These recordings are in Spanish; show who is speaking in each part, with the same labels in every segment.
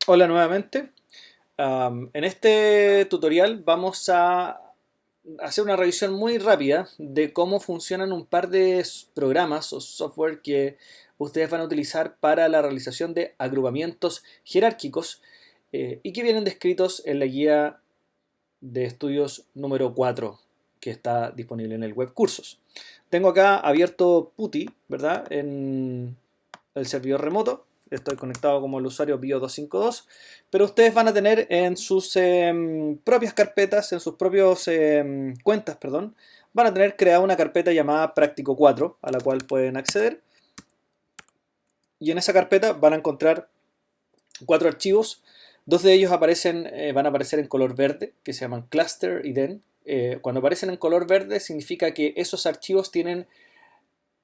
Speaker 1: Hola nuevamente. En este tutorial vamos a hacer una revisión muy rápida de cómo funcionan un par de programas o software que ustedes van a utilizar para la realización de agrupamientos jerárquicos y que vienen descritos en la guía de estudios número 4 que está disponible en el web cursos. Tengo acá abierto PuTTY, ¿verdad? En el servidor remoto. Estoy conectado como el usuario Bio252, pero ustedes van a tener en sus propias carpetas, en sus propias cuentas, perdón, van a tener creada una carpeta llamada Práctico 4, a la cual pueden acceder. Y en esa carpeta van a encontrar 4 archivos. Dos de ellos van a aparecer en color verde, que se llaman cluster y den. Cuando aparecen en color verde significa que esos archivos tienen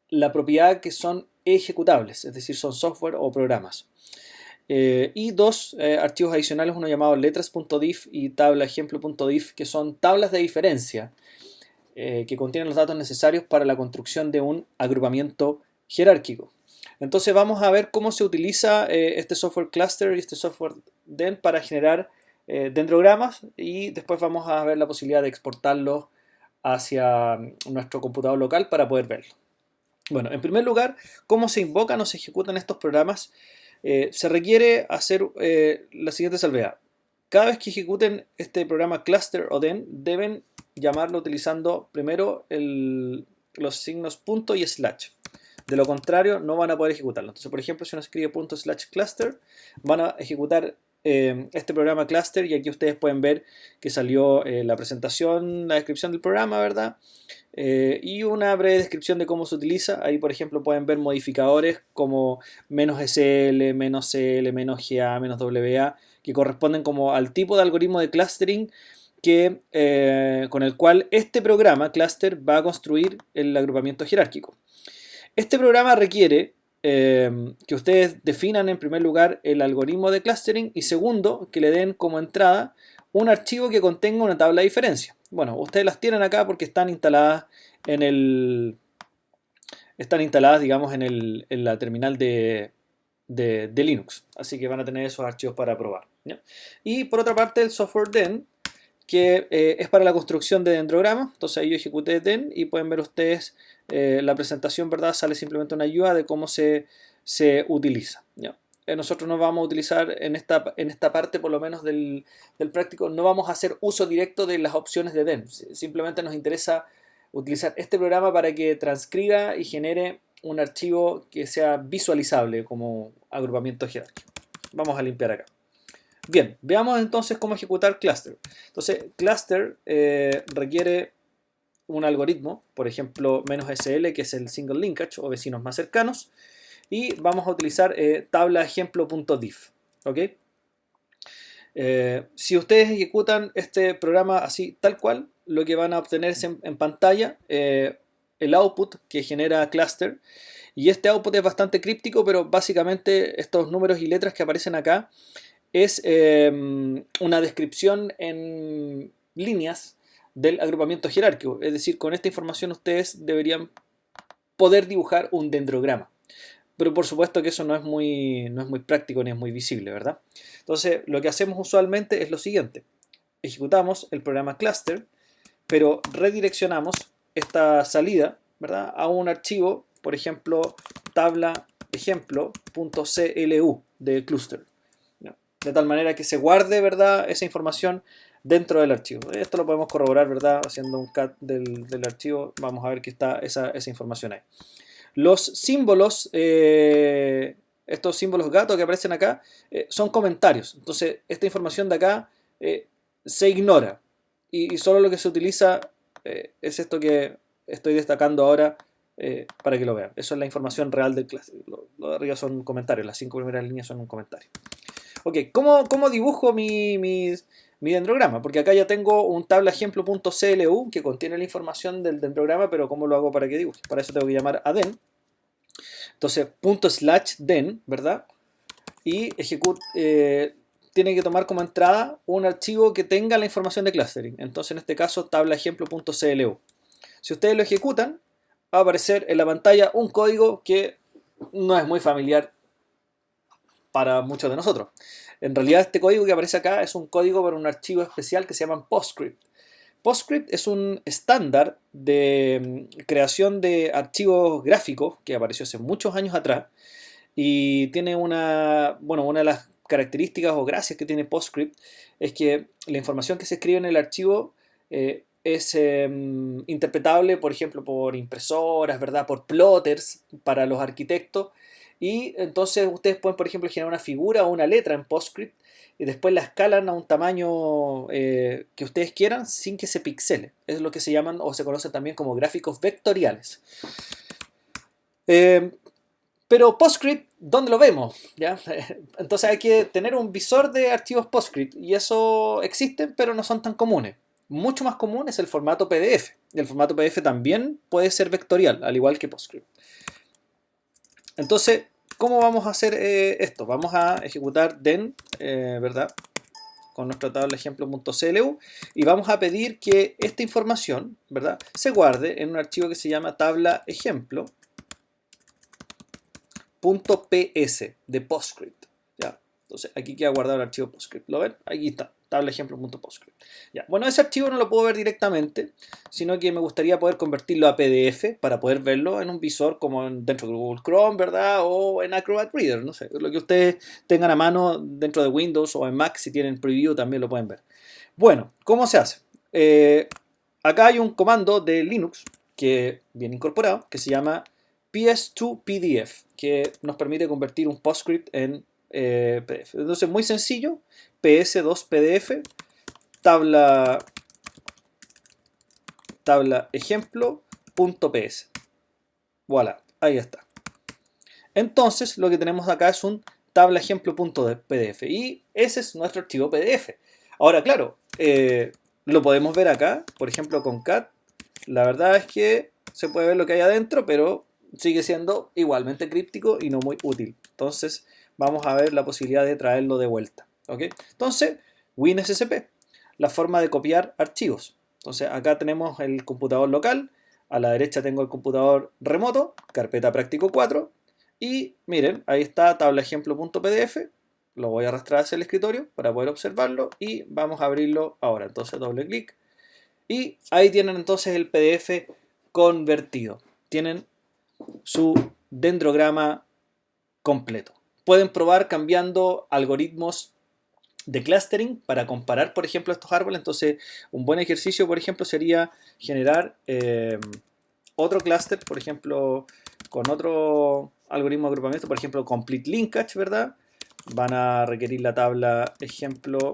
Speaker 1: la propiedad que son ejecutables, es decir, son software o programas. Y dos archivos adicionales, uno llamado letras.dif y tablaejemplo.dif, que son tablas de diferencia que contienen los datos necesarios para la construcción de un agrupamiento jerárquico. Entonces vamos a ver cómo se utiliza este software cluster y este software den para generar dendrogramas, y después vamos a ver la posibilidad de exportarlos hacia nuestro computador local para poder verlo. Bueno, en primer lugar, ¿cómo se invocan o se ejecutan estos programas? Se requiere hacer la siguiente salvedad. Cada vez que ejecuten este programa cluster o den, deben llamarlo utilizando primero los signos punto y slash. De lo contrario, no van a poder ejecutarlo. Entonces, por ejemplo, si uno escribe punto slash cluster, van a ejecutar este programa cluster, y aquí ustedes pueden ver que salió la presentación, la descripción del programa, ¿verdad? Y una breve descripción de cómo se utiliza. Ahí, por ejemplo, pueden ver modificadores como "-sl", "-cl", "-ga", "-wa", que corresponden como al tipo de algoritmo de clustering con el cual este programa cluster va a construir el agrupamiento jerárquico. Este programa requiere que ustedes definan en primer lugar el algoritmo de clustering, y segundo, que le den como entrada un archivo que contenga una tabla de diferencia. Bueno, ustedes las tienen acá porque están instaladas en digamos, en la terminal de Linux. Así que van a tener esos archivos para probar, ¿ya? Y por otra parte, el software den, que es para la construcción de dendrogramas. Entonces ahí yo ejecuté den y pueden ver ustedes la presentación, ¿verdad? Sale simplemente una ayuda de cómo se utiliza, ¿ya? Nosotros no vamos a utilizar en esta parte, por lo menos del práctico, no vamos a hacer uso directo de las opciones de den. Simplemente nos interesa utilizar este programa para que transcriba y genere un archivo que sea visualizable como agrupamiento jerárquico. Vamos a limpiar acá. Bien, veamos entonces cómo ejecutar cluster. Entonces, cluster requiere un algoritmo, por ejemplo, "-sl", que es el single linkage o vecinos más cercanos, y vamos a utilizar tablaejemplo.dif. ¿Ok? Si ustedes ejecutan este programa así, tal cual, lo que van a obtener es en pantalla el output que genera cluster. Y este output es bastante críptico, pero básicamente estos números y letras que aparecen acá es una descripción en líneas del agrupamiento jerárquico. Es decir, con esta información ustedes deberían poder dibujar un dendrograma. Pero por supuesto que eso no es muy práctico ni es muy visible, ¿verdad? Entonces, lo que hacemos usualmente es lo siguiente. Ejecutamos el programa cluster, pero redireccionamos esta salida, ¿verdad?, a un archivo, por ejemplo, tabla ejemplo.clu de cluster, ¿no? De tal manera que se guarde, ¿verdad?, esa información dentro del archivo. Esto lo podemos corroborar, ¿verdad?, haciendo un cat del archivo. Vamos a ver que está esa información ahí. Los símbolos, estos símbolos gato que aparecen acá, son comentarios. Entonces, esta información de acá se ignora. Y solo lo que se utiliza es esto que estoy destacando ahora para que lo vean. Eso es la información real del clase. Lo de arriba son comentarios. Las 5 primeras líneas son un comentario. Ok, ¿cómo dibujo mi dendrograma? Porque acá ya tengo un tabla ejemplo.clu que contiene la información del dendrograma, pero ¿cómo lo hago para que dibuje? Para eso tengo que llamar a den. Entonces, ./den, ¿verdad? Y tiene que tomar como entrada un archivo que tenga la información de clustering. Entonces, en este caso, tabla ejemplo.clu. Si ustedes lo ejecutan, va a aparecer en la pantalla un código que no es muy familiar para muchos de nosotros. En realidad este código que aparece acá es un código para un archivo especial que se llama PostScript. PostScript es un estándar de creación de archivos gráficos que apareció hace muchos años atrás y tiene una de las características o gracias que tiene PostScript es que la información que se escribe en el archivo es interpretable, por ejemplo, por impresoras, ¿verdad? Por plotters para los arquitectos. Y entonces ustedes pueden, por ejemplo, generar una figura o una letra en PostScript y después la escalan a un tamaño que ustedes quieran sin que se pixele. Es lo que se llaman o se conocen también como gráficos vectoriales. Eh, pero PostScript, ¿dónde lo vemos? ¿Ya? Entonces hay que tener un visor de archivos PostScript y eso existen, pero no son tan comunes. Mucho más común es el formato PDF. Y el formato PDF también puede ser vectorial, al igual que PostScript. Entonces, ¿cómo vamos a hacer esto? Vamos a ejecutar den, ¿verdad? Con nuestra tabla ejemplo.clu y vamos a pedir que esta información, ¿verdad? Se guarde en un archivo que se llama tabla ejemplo.ps de PostScript. ¿Ya? Entonces, aquí queda guardado el archivo PostScript. ¿Lo ven? Aquí está, tabla ejemplo.postScript. Ya. Bueno, ese archivo no lo puedo ver directamente, sino que me gustaría poder convertirlo a PDF para poder verlo en un visor como dentro de Google Chrome, ¿verdad? O en Acrobat Reader, no sé, lo que ustedes tengan a mano dentro de Windows o en Mac, si tienen Preview también lo pueden ver. Bueno, ¿cómo se hace? Acá hay un comando de Linux que viene incorporado, que se llama ps2pdf, que nos permite convertir un PostScript en PDF. Entonces, muy sencillo, ps2pdf, tabla ejemplo.ps. Voilà, ahí está. Entonces, lo que tenemos acá es un tabla ejemplo.pdf y ese es nuestro archivo PDF. Ahora, claro, lo podemos ver acá, por ejemplo, con cat. La verdad es que se puede ver lo que hay adentro, pero sigue siendo igualmente críptico y no muy útil. Entonces, vamos a ver la posibilidad de traerlo de vuelta. ¿Ok? Entonces, WinSCP, la forma de copiar archivos. Entonces, acá tenemos el computador local, a la derecha tengo el computador remoto, carpeta práctico 4, y miren, ahí está tabla ejemplo.pdf, lo voy a arrastrar hacia el escritorio para poder observarlo y vamos a abrirlo ahora. Entonces, doble clic y ahí tienen entonces el PDF convertido. Tienen su dendrograma completo. Pueden probar cambiando algoritmos de clustering para comparar, por ejemplo, estos árboles. Entonces, un buen ejercicio, por ejemplo, sería generar otro cluster, por ejemplo, con otro algoritmo de agrupamiento, por ejemplo, complete linkage, ¿verdad? Van a requerir la tabla ejemplo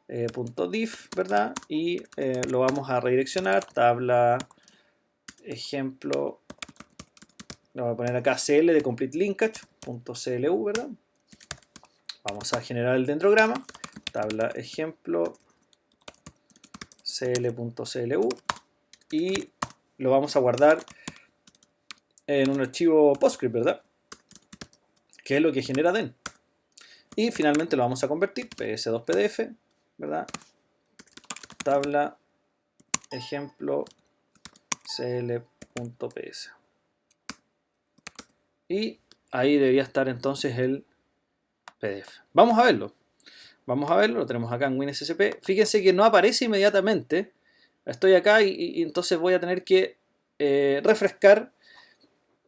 Speaker 1: .div, ¿verdad? Y lo vamos a redireccionar, tabla ejemplo, lo voy a poner acá cl de complete linkage, .clu, ¿verdad? Vamos a generar el dendrograma, tabla ejemplo cl.clu y lo vamos a guardar en un archivo PostScript, ¿verdad? Que es lo que genera den. Y finalmente lo vamos a convertir, ps2pdf, ¿verdad? Tabla ejemplo cl.ps. Y ahí debería estar entonces el PDF. Vamos a verlo. Vamos a verlo, lo tenemos acá en WinSCP. Fíjense que no aparece inmediatamente. Estoy acá y entonces voy a tener que refrescar,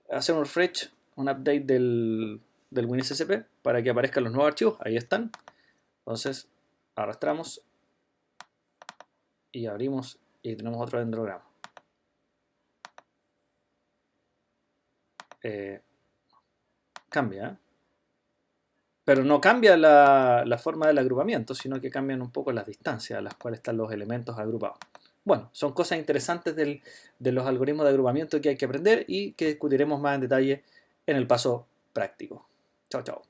Speaker 1: hacer un refresh, un update del WinSCP para que aparezcan los nuevos archivos. Ahí están. Entonces arrastramos y abrimos y tenemos otro dendrograma. Cambia, ¿eh? Pero no cambia la forma del agrupamiento, sino que cambian un poco las distancias a las cuales están los elementos agrupados. Bueno, son cosas interesantes de los algoritmos de agrupamiento que hay que aprender y que discutiremos más en detalle en el paso práctico. Chao, chao.